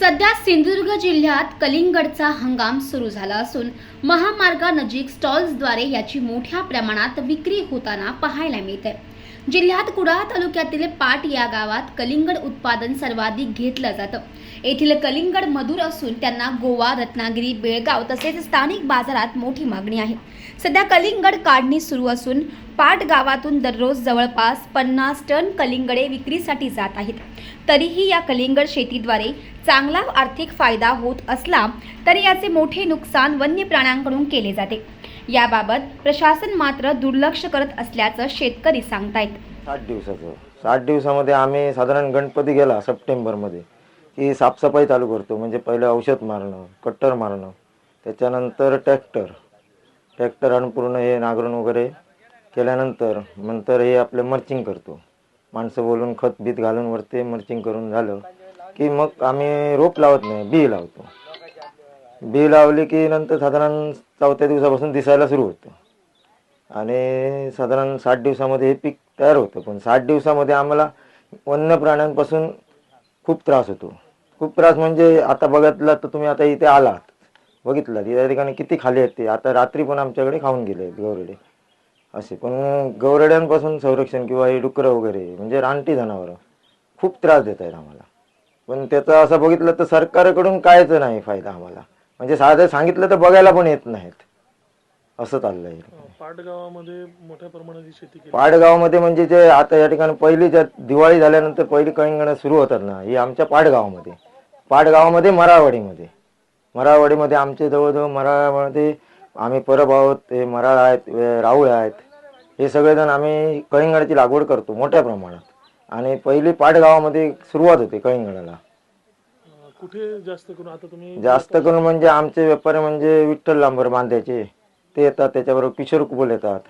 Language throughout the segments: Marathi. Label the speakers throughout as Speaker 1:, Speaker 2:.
Speaker 1: सध्या सिंधुदुर्ग जिल्ह्यात कलिंगडचा हंगाम सुरू झाला असून महामार्गानजीक स्टॉल्सद्वारे याची मोठ्या प्रमाणात विक्री होताना पाहायला मिळते। जिल्ह्यात कुडाळ तालुक्यातील पाट या गावात कलिंगड उत्पादन सर्वाधिक घेतलं जातं। येथील कलिंगड मधुर असून त्यांना गोवा, रत्नागिरी, बेळगाव तसेच स्थानिक बाजारात मोठी मागणी आहे। सध्या कलिंगड काढणी सुरू असून पाट गावातून दररोज जवळपास 50 टन कलिंगडे विक्रीसाठी जात आहेत। तरीही या कलिंगड शेतीद्वारे चांगला आर्थिक फायदा होत असला तरी याचे मोठे नुकसान वन्य प्राण्यांकडून केले जाते। याबाबत प्रशासन मात्र दुर्लक्ष करत असल्याचं शेतकरी सांगतायत।
Speaker 2: 60 दिवसामध्ये आम्ही साधारण गणपती गेला सप्टेंबरमध्ये की साफसफाई चालू करतो। म्हणजे पहिलं औषध मारणं, कट्टर मारणं, त्याच्यानंतर ट्रॅक्टर आणून पूर्ण हे नांगरून वगैरे केल्यानंतर हे आपलं मर्चिंग करतो। माणसं बोलून खत बीत घालून वरती मर्चिंग करून झालं की मग आम्ही रोप लावत नाही, बी लावतो। बी लावली की नंतर साधारण 4थ्या दिवसापासून दिसायला सुरू होतं आणि साधारण 60 दिवसामध्ये हे पीक तयार होतं। पण 60 दिवसामध्ये आम्हाला वन्य प्राण्यांपासून खूप त्रास होतो। खूप त्रास म्हणजे आता बघितलं तर तुम्ही आता इथे आलात, बघितलं या ठिकाणी किती खाली आहेत ते। आता रात्री पण आमच्याकडे खाऊन गेले गौरेडे असे। पण गौरेड्यांपासून संरक्षण किंवा हे डुकरं वगैरे म्हणजे रानटी जनावरं खूप त्रास देत आहेत आम्हाला। पण त्याचं असं बघितलं तर सरकारकडून कायच नाही फायदा आम्हाला। म्हणजे साधं सांगितलं तर बघायला पण येत नाहीत, असं चाललंय।
Speaker 3: पाटगावामध्ये मोठ्या प्रमाणात शेती केली।
Speaker 2: पाटगावामध्ये म्हणजे जे आता या ठिकाणी पहिली जर दिवाळी झाल्यानंतर पहिली कळिंगडं सुरू होतात ना, ही आमच्या पाटगावामध्ये मराठवाडीमध्ये आमचे जवळजवळ मराठवाड्यामध्ये आम्ही परब आहोत, ते मराळ आहेत, राऊळ आहेत, हे सगळेजण आम्ही कळिंगडाची लागवड करतो मोठ्या प्रमाणात। आणि पहिली पाटगावामध्ये सुरुवात होते कळिंगडाला।
Speaker 3: कुठे जास्त करून आता तुम्ही
Speaker 2: जास्त करून म्हणजे आमचे व्यापारी म्हणजे विठ्ठल लांबर बांध्याचे ते येतात, त्याच्याबरोबर किशोर कुबल येतात,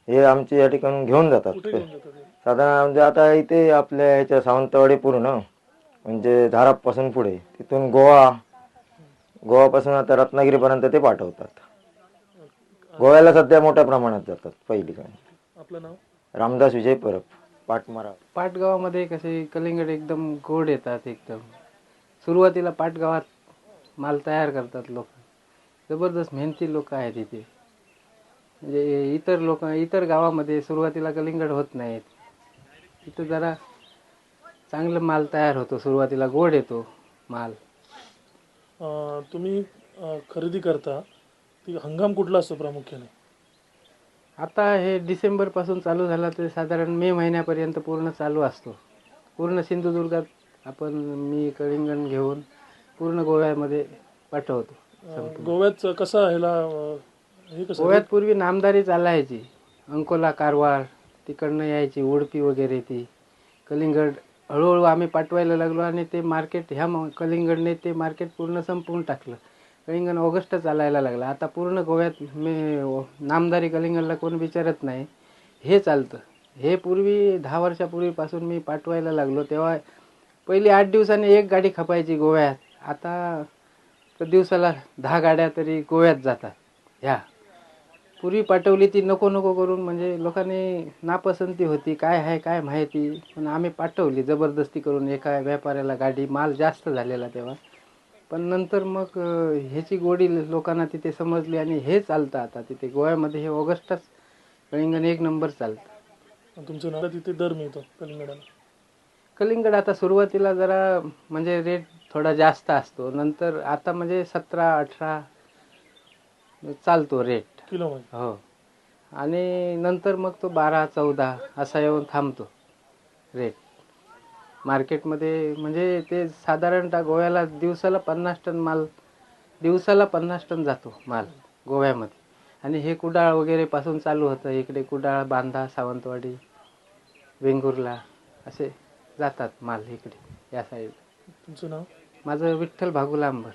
Speaker 2: हे आमचे या ठिकाणी घेऊन जातात। साधारण म्हणजे आता इथे आपल्या ह्याच्या सावंतवाडी पूर्ण म्हणजे धारापासून पुढे तिथून गोवापासून आता रत्नागिरीपर्यंत ते पाठवतात। गोव्याला सध्या मोठ्या प्रमाणात जातात। पहिली काय
Speaker 3: आपलं नाव
Speaker 2: रामदास विजय परब, पाटमारा।
Speaker 4: पाटगावामध्ये कसे कलिंगड एकदम गोड येतात। एकदम सुरुवातीला पाटगावात माल तयार करतात लोक, जबरदस्त मेहनती लोक आहेत इथे। म्हणजे इतर गावामध्ये सुरुवातीला कलिंगड होत नाहीत, इथं जरा चांगलं माल तयार होतो, सुरुवातीला गोड येतो माल।
Speaker 3: तुम्ही खरेदी करता ती हंगाम कुठला असतो प्रामुख्याने?
Speaker 4: आता हे डिसेंबरपासून चालू झाला तर साधारण मे महिन्यापर्यंत पूर्ण चालू असतो। पूर्ण सिंधुदुर्गात मी कलिंगड घेऊन पूर्ण गोव्यामध्ये पाठवतो।
Speaker 3: गोव्यात कसा
Speaker 4: गोव्यात पूर्वी नामदारी चालायची, अंकोला, कारवार तिकडनं यायची, उडपी वगैरे ती कलिंगड। हळूहळू आम्ही पाठवायला लागलो आणि ते मार्केट कलिंगडने ते मार्केट पूर्ण संपवून टाकलं। कलिंगड ऑगस्ट चालायला लागला। आता पूर्ण गोव्यात नामदारी कलिंगडला कोण विचारत नाही, हे चालतं। हे पूर्वी 10 वर्षापूर्वीपासून मी पाठवायला लागलो तेव्हा पहिली 8 दिवसांनी एक गाडी खपायची गोव्यात। आता दिवसाला 10 गाड्या तरी गोव्यात जातात। पूर्वी पाठवली ती नको करून, म्हणजे लोकांनी नापसंती होती, काय आहे काय माहिती, पण आम्ही पाठवली जबरदस्ती करून एका व्यापाऱ्याला गाडी। माल जास्त झालेला तेव्हा, पण नंतर मग ह्याची गोडी लोकांना तिथे समजली आणि हे चालतं आता तिथे गोव्यामध्ये। हे ऑगस्टच कलिंगड एक नंबर चालतं।
Speaker 3: तुमच्या नावाला तिथे दर मिळतो कलिंगडाला?
Speaker 4: कलिंगड आता सुरुवातीला जरा म्हणजे रेट थोडा जास्त असतो, नंतर आता म्हणजे 17-18 चालतो रेट
Speaker 3: किलोमध्ये।
Speaker 4: हो, आणि नंतर मग तो 12-14 असा येऊन थांबतो रेट मार्केटमध्ये। म्हणजे ते साधारणतः गोव्याला दिवसाला 50 टन जातो माल गोव्यामध्ये। आणि हे कुडाळ वगैरे पासून चालू होतं, इकडे कुडाळ, बांधा, सावंतवाडी, वेंगुर्ला असे जातात माल इकडे या साईड।
Speaker 3: तुमचं नाव?
Speaker 4: माझं विठ्ठल भागू लांबर।